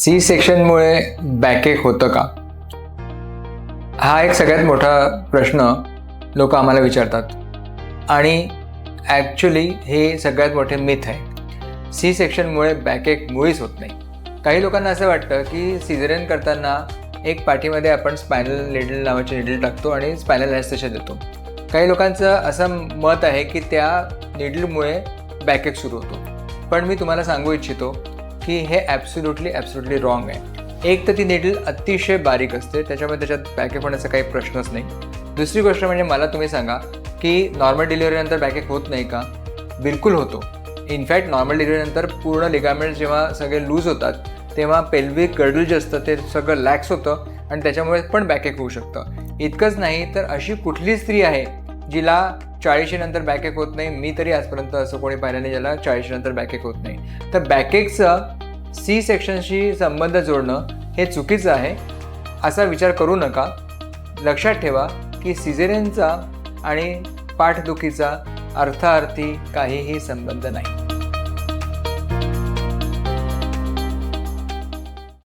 C सेक्शनमुळे backache होतं का? हा एक सगळ्यात मोठा प्रश्न लोक आम्हाला विचारतात आणि ॲक्च्युली हे सगळ्यात मोठे मिथ आहे. सी सेक्शनमुळे बॅकएक मुळीच होत नाही. काही लोकांना असं वाटतं की सिझेरियन करताना एक पाठीमध्ये आपण स्पायनल निडल नावाची निडल टाकतो आणि स्पायनल ॲनेस्थेशिया देतो. काही लोकांचं असं मत आहे की त्या निडलमुळे बॅकएक सुरू होतो. पण मी तुम्हाला सांगू इच्छितो की हे ॲब्सोल्युटली रॉंग आहे. एक तर ती निडल अतिशय बारीक असते, त्याच्यामुळे त्याच्यात बॅकएक होण्याचा काही प्रश्नच नाही. दुसरी गोष्ट म्हणजे मला तुम्ही सांगा की नॉर्मल डिलिव्हरीनंतर बॅकएक होत नाही का? बिलकुल होतो. इनफॅक्ट नॉर्मल डिलिव्हरीनंतर पूर्ण लिगामेंट जेव्हा सगळे लूज होतात तेव्हा पेल्विक गर्डल जे असतं ते सगळं लॅक्स होतं आणि त्याच्यामुळे पण बॅकएक होऊ शकतं. इतकंच नाही तर अशी कुठली स्त्री आहे जिला 40 नंतर बॅकएक होत नाही? मी तरी आजपर्यंत असं कोणी पाहिलं नाही ज्याला 40 नंतर बॅकएक होत नाही. तर बॅकएकचं सी सेक्शनशी संबंध जोडणं हे चुकीचं आहे असा विचार करू नका. लक्षात ठेवा की सिझेरियनचा आणि पाठदुखीचा अर्थार्थी काहीही संबंध नाही.